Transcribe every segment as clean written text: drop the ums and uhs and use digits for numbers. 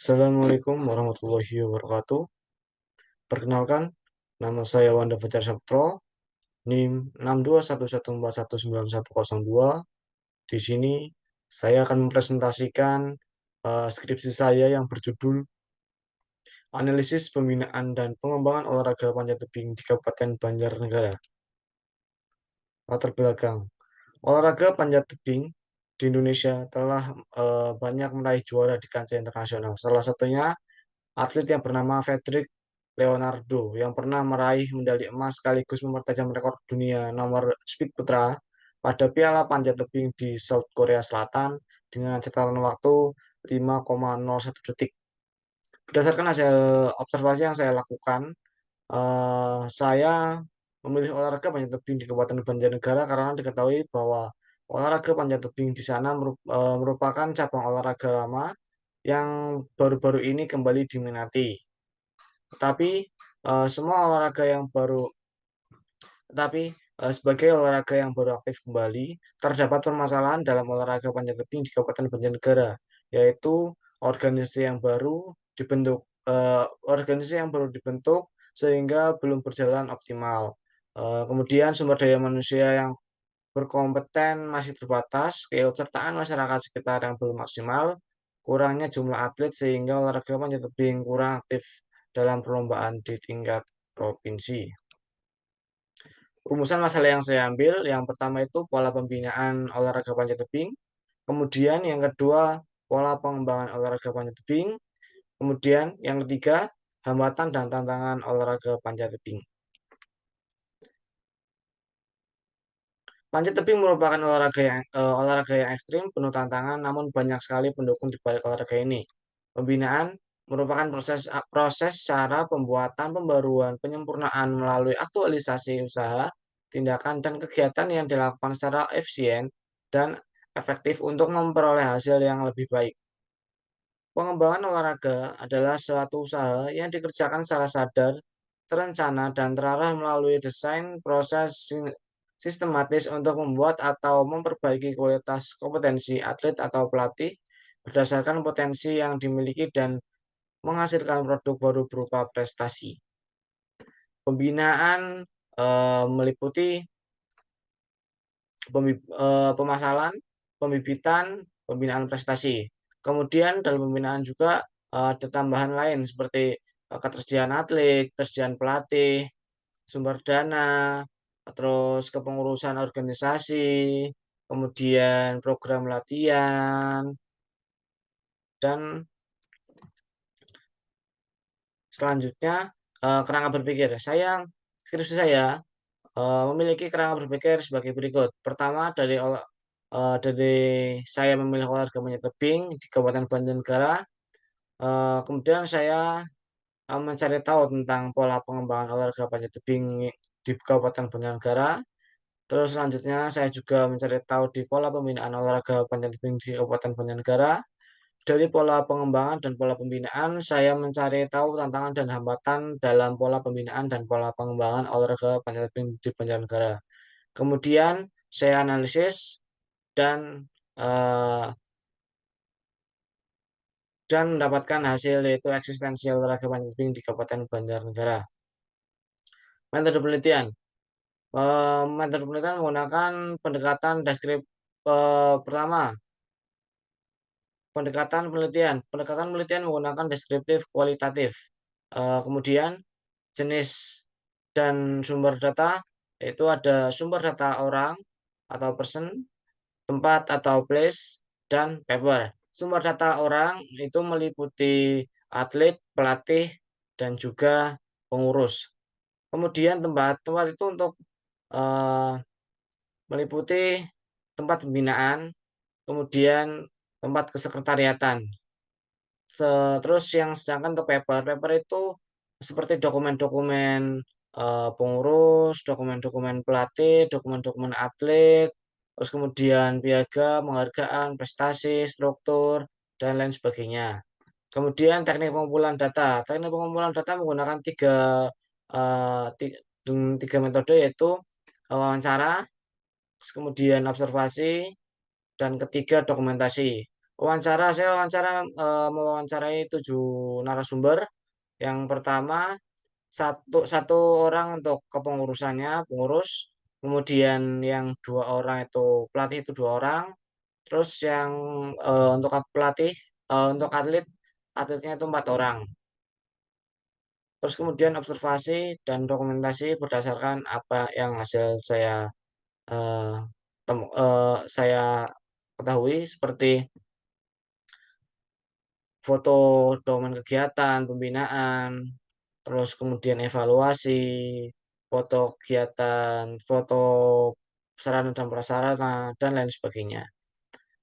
Assalamualaikum warahmatullahi wabarakatuh. Perkenalkan, nama saya Wanda Fajar Saptro, NIM 62114191102. Di sini saya akan mempresentasikan skripsi saya yang berjudul Analisis Pembinaan dan Pengembangan Olahraga Panjat Tebing di Kabupaten Banjarnegara. Latar belakang, olahraga panjat tebing di Indonesia telah banyak meraih juara di kancah internasional. Salah satunya atlet yang bernama Frederick Leonardo yang pernah meraih medali emas sekaligus mempertajam rekor dunia nomor speed putra pada Piala Panjat Tebing di South Korea Selatan dengan catatan waktu 5,01 detik. Berdasarkan hasil observasi yang saya lakukan, saya memilih olahraga panjat tebing di Kabupaten Banjarnegara karena diketahui bahwa olahraga panjat tebing di sana merupakan cabang olahraga lama yang baru-baru ini kembali diminati. Tetapi semua olahraga yang baru, tetapi sebagai olahraga yang baru aktif kembali, terdapat permasalahan dalam olahraga panjat tebing di Kabupaten Banjarnegara, yaitu organisasi yang baru dibentuk, organisasi yang baru dibentuk sehingga belum berjalan optimal. Kemudian sumber daya manusia yang berkompeten masih terbatas, keikutsertaan masyarakat sekitar yang belum maksimal, kurangnya jumlah atlet sehingga olahraga panjat tebing kurang aktif dalam perlombaan di tingkat provinsi. Rumusan masalah yang saya ambil, yang pertama itu pola pembinaan olahraga panjat tebing, kemudian yang kedua pola pengembangan olahraga panjat tebing, kemudian yang ketiga hambatan dan tantangan olahraga panjat tebing. Panjat tebing merupakan olahraga yang ekstrim, penuh tantangan, namun banyak sekali pendukung di balik olahraga ini. Pembinaan merupakan proses cara pembuatan, pembaruan, penyempurnaan melalui aktualisasi usaha, tindakan, dan kegiatan yang dilakukan secara efisien dan efektif untuk memperoleh hasil yang lebih baik. Pengembangan olahraga adalah suatu usaha yang dikerjakan secara sadar, terencana, dan terarah melalui desain proses sistematis untuk membuat atau memperbaiki kualitas kompetensi atlet atau pelatih berdasarkan potensi yang dimiliki dan menghasilkan produk baru berupa prestasi. Pembinaan meliputi pemasalan, pembibitan, pembinaan prestasi. Kemudian dalam pembinaan juga ada tambahan lain seperti ketersediaan atlet, ketersediaan pelatih, sumber dana, terus kepengurusan organisasi, kemudian program latihan, dan selanjutnya kerangka berpikir. Skripsi saya memiliki kerangka berpikir sebagai berikut. Pertama, dari saya memilih olahraga panjat tebing di Kabupaten Banjarnegara. Kemudian saya mencari tahu tentang pola pengembangan olahraga panjat tebing di Kabupaten Banjarnegara. Terus selanjutnya saya juga mencari tahu di pola pembinaan olahraga panjat tebing di Kabupaten Banjarnegara. Dari pola pengembangan dan pola pembinaan, saya mencari tahu tantangan dan hambatan dalam pola pembinaan dan pola pengembangan olahraga panjat tebing di Banjarnegara. Kemudian saya analisis dan eh, mendapatkan hasil yaitu eksistensi olahraga panjat tebing di Kabupaten Banjarnegara. Metode penelitian. Metode penelitian menggunakan pendekatan deskrip pertama, Pendekatan penelitian menggunakan deskriptif kualitatif. Kemudian jenis dan sumber data, yaitu ada sumber data orang atau person, tempat atau place, dan paper. Sumber data orang itu meliputi atlet, pelatih, dan juga pengurus. Kemudian tempat itu untuk eh, meliputi tempat pembinaan, kemudian tempat kesekretariatan. Terus yang sedangkan untuk paper itu seperti dokumen-dokumen pengurus, dokumen-dokumen pelatih, dokumen-dokumen atlet, terus kemudian piagam, penghargaan, prestasi, struktur, dan lain sebagainya. Kemudian teknik pengumpulan data. Teknik pengumpulan data menggunakan eh, ti- tiga metode yaitu wawancara, terus kemudian observasi, dan ketiga dokumentasi. Saya mewawancarai 7 narasumber. Yang pertama, satu satu orang untuk kepengurusannya, pengurus, kemudian yang 2 orang itu pelatih itu 2 orang, terus yang untuk pelatih, untuk atletnya itu 4 orang. Terus kemudian observasi dan dokumentasi berdasarkan apa yang hasil eh, saya ketahui, seperti foto dokumen kegiatan, pembinaan, terus kemudian evaluasi, foto kegiatan, foto sarana dan prasarana, dan lain sebagainya.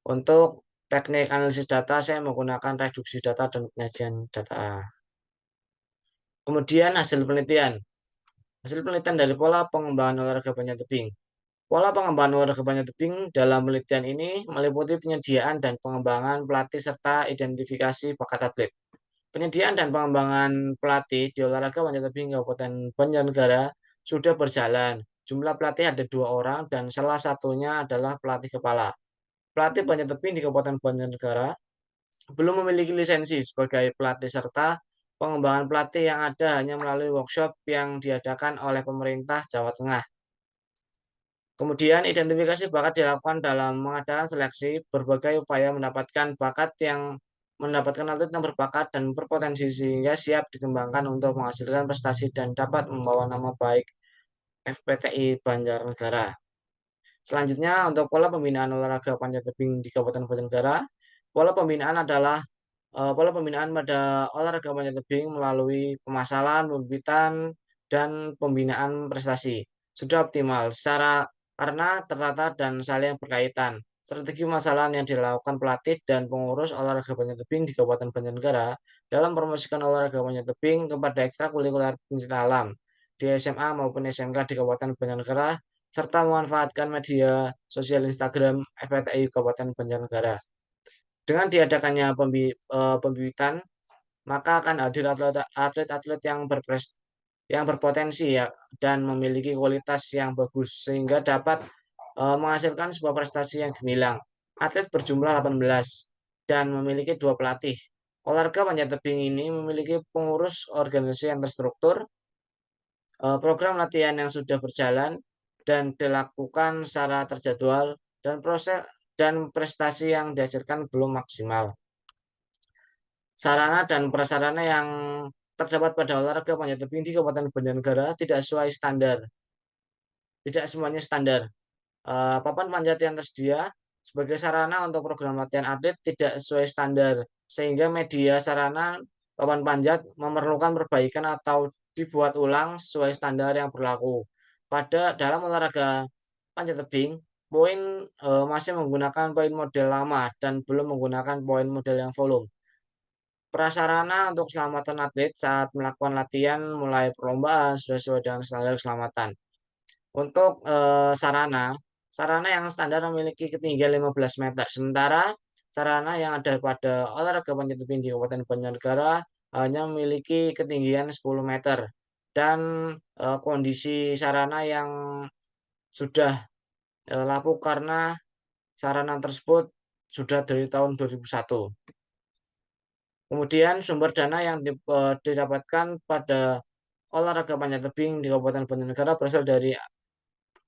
Untuk teknik analisis data, saya menggunakan reduksi data dan penyajian data. Kemudian hasil penelitian. Hasil penelitian dari pola pengembangan olahraga panjat tebing. Pola pengembangan olahraga panjat tebing dalam penelitian ini meliputi penyediaan dan pengembangan pelatih serta identifikasi bakat atlet. Penyediaan dan pengembangan pelatih di olahraga panjat tebing Kabupaten Banjarnegara sudah berjalan. Jumlah pelatih ada 2 orang dan salah satunya adalah pelatih kepala. Pelatih panjat tebing di Kabupaten Banjarnegara belum memiliki lisensi sebagai pelatih, serta pengembangan pelatih yang ada hanya melalui workshop yang diadakan oleh pemerintah Jawa Tengah. Kemudian identifikasi bakat dilakukan dalam mengadakan seleksi berbagai upaya mendapatkan atlet yang berbakat dan berpotensi sehingga siap dikembangkan untuk menghasilkan prestasi dan dapat membawa nama baik FPTI Banjarnegara. Selanjutnya, untuk pola pembinaan olahraga panjat tebing di Kabupaten Banjarnegara, pola pembinaan pada olahraga panjat tebing melalui pemasalan, pembibitan, dan pembinaan prestasi sudah optimal secara karena tertata dan saling berkaitan. Strategi pemasalan yang dilakukan pelatih dan pengurus olahraga panjat tebing di Kabupaten Banjarnegara dalam promosikan olahraga panjat tebing kepada ekstrakurikuler pencinta alam di SMA maupun SMK di Kabupaten Banjarnegara, serta memanfaatkan media sosial Instagram FPTI Kabupaten Banjarnegara. Dengan diadakannya pembibitan, maka akan hadir atlet-atlet yang berpotensi ya, dan memiliki kualitas yang bagus sehingga dapat menghasilkan sebuah prestasi yang gemilang. Atlet berjumlah 18 dan memiliki 2 pelatih. Olahraga panjat tebing ini memiliki pengurus organisasi yang terstruktur, program latihan yang sudah berjalan dan dilakukan secara terjadwal, dan prestasi yang dihasilkan belum maksimal. Sarana dan prasarana yang terdapat pada olahraga panjat tebing di Kabupaten Banjarnegara tidak sesuai standar. Tidak semuanya standar. Papan panjat yang tersedia sebagai sarana untuk program latihan atlet tidak sesuai standar, sehingga media sarana papan panjat memerlukan perbaikan atau dibuat ulang sesuai standar yang berlaku. Dalam olahraga panjat tebing, poin masih menggunakan poin model lama dan belum menggunakan poin model yang volume. Prasarana untuk keselamatan atlet saat melakukan latihan mulai perlombaan sudah sesuai dengan standar keselamatan. Untuk sarana yang standar memiliki ketinggian 15 meter, sementara sarana yang ada pada olahraga panjat tebing di Kabupaten Banjarnegara hanya memiliki ketinggian 10 meter, dan kondisi sarana yang sudah lapuk karena sarana tersebut sudah dari tahun 2001. Kemudian sumber dana yang didapatkan pada olahraga panjat tebing di Kabupaten Banjarnegara berasal dari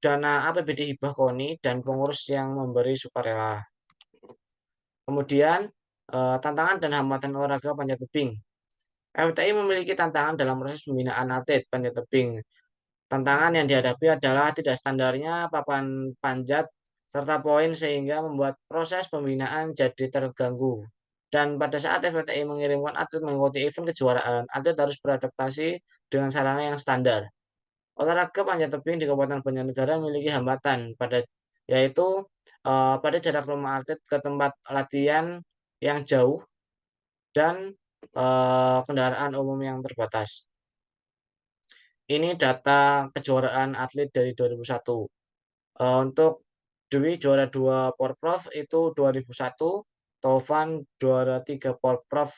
dana APBD Hibah KONI dan pengurus yang memberi sukarela. Kemudian tantangan dan hambatan olahraga panjat tebing. FTI memiliki tantangan dalam proses pembinaan atlet panjat tebing. Tantangan yang dihadapi adalah tidak standarnya papan panjat serta poin sehingga membuat proses pembinaan jadi terganggu. Dan pada saat FTI mengirimkan atlet mengikuti event kejuaraan, atlet harus beradaptasi dengan sarana yang standar. Olahraga panjat tebing di Kabupaten Banjarnegara memiliki hambatan yaitu pada jarak rumah atlet ke tempat latihan yang jauh dan kendaraan umum yang terbatas. Ini data kejuaraan atlet dari 2001. Untuk Dwi juara 2 Porprov itu 2001, Tovan juara 3 Porprov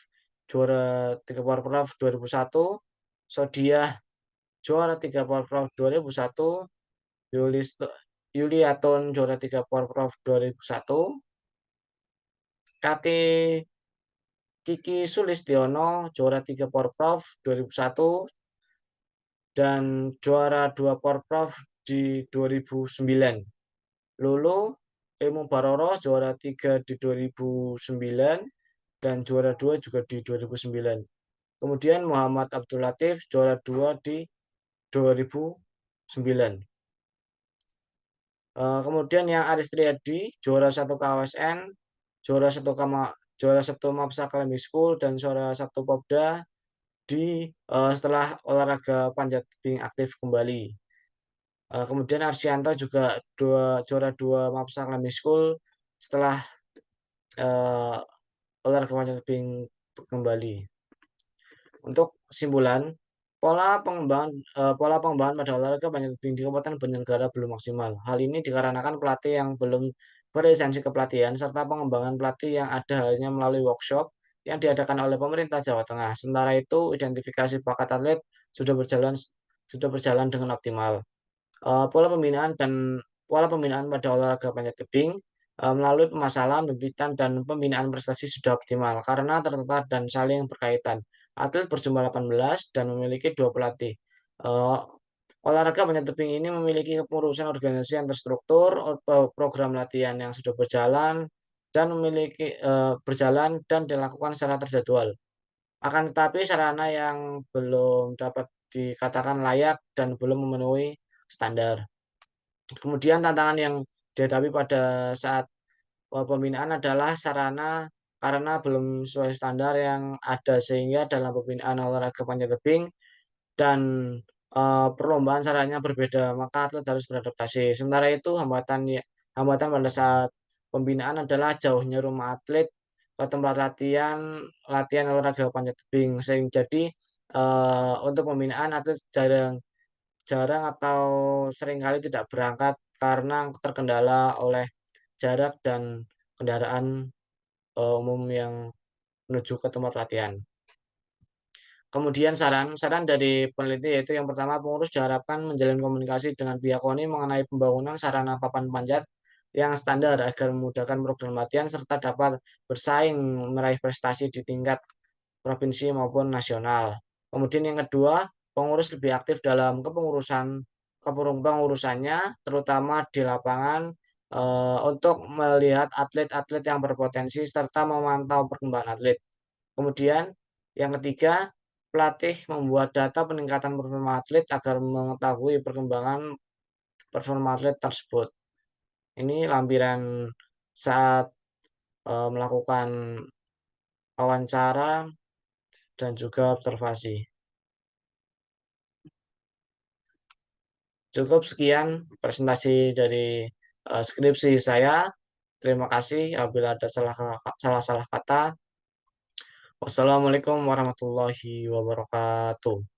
2001, Sodiah juara 3 Porprov 2001, Yuliaton juara 3 Porprov 2001, Kate Kiki Sulistiono, juara 3 Porprov 2001 dan juara 2 Porprov di 2009. Lulu Emu Baroro juara 3 di 2009 dan juara 2 juga di 2009. Kemudian Muhammad Abdul Latif juara 2 di 2009. Kemudian yang Aris Triadi juara 1 KWSN, juara 1 juara 1 Mapsa Academy School dan juara 1 Popda setelah olahraga panjat tebing aktif kembali. Kemudian Arsianto juga juara 2 Mapsa Academy School setelah uh, olahraga panjat tebing kembali. Untuk kesimpulan, pola pengembangan pada olahraga panjat tebing di Kabupaten Banjarnegara belum maksimal. Hal ini dikarenakan pelatih yang belum berlisensi kepelatihan serta pengembangan pelatih yang ada hanya melalui workshop yang diadakan oleh pemerintah Jawa Tengah. Sementara itu, identifikasi bakat atlet sudah berjalan dengan optimal. Pola pembinaan pada olahraga panjat tebing melalui pemasalan, pembibitan, dan pembinaan prestasi sudah optimal karena tertata dan saling berkaitan. Atlet berjumlah 18 dan memiliki 2 pelatih. Eh, Olahraga panjat tebing ini memiliki kepengurusan organisasi yang terstruktur, program latihan yang sudah berjalan dan dilakukan secara terjadwal. Akan tetapi sarana yang belum dapat dikatakan layak dan belum memenuhi standar. Kemudian tantangan yang dihadapi pada saat pembinaan adalah sarana karena belum sesuai standar yang ada sehingga dalam pembinaan olahraga panjat tebing dan perlombaan sarannya berbeda, maka atlet harus beradaptasi. Sementara itu hambatan pada saat pembinaan adalah jauhnya rumah atlet ke tempat latihan olahraga panjat tebing. Sehingga jadi untuk pembinaan atlet jarang jarang atau seringkali tidak berangkat karena terkendala oleh jarak dan kendaraan umum yang menuju ke tempat latihan. Kemudian saran dari peneliti yaitu yang pertama pengurus diharapkan menjalin komunikasi dengan pihak KONI mengenai pembangunan sarana papan panjat yang standar agar memudahkan program latihan serta dapat bersaing meraih prestasi di tingkat provinsi maupun nasional. Kemudian yang kedua, pengurus lebih aktif dalam kepengurusannya, terutama di lapangan untuk melihat atlet-atlet yang berpotensi serta memantau perkembangan atlet. Kemudian yang ketiga, pelatih membuat data peningkatan performa atlet agar mengetahui perkembangan performa atlet tersebut. Ini lampiran saat melakukan wawancara dan juga observasi. Cukup sekian presentasi dari skripsi saya. Terima kasih apabila ada salah-salah kata. Wassalamualaikum warahmatullahi wabarakatuh.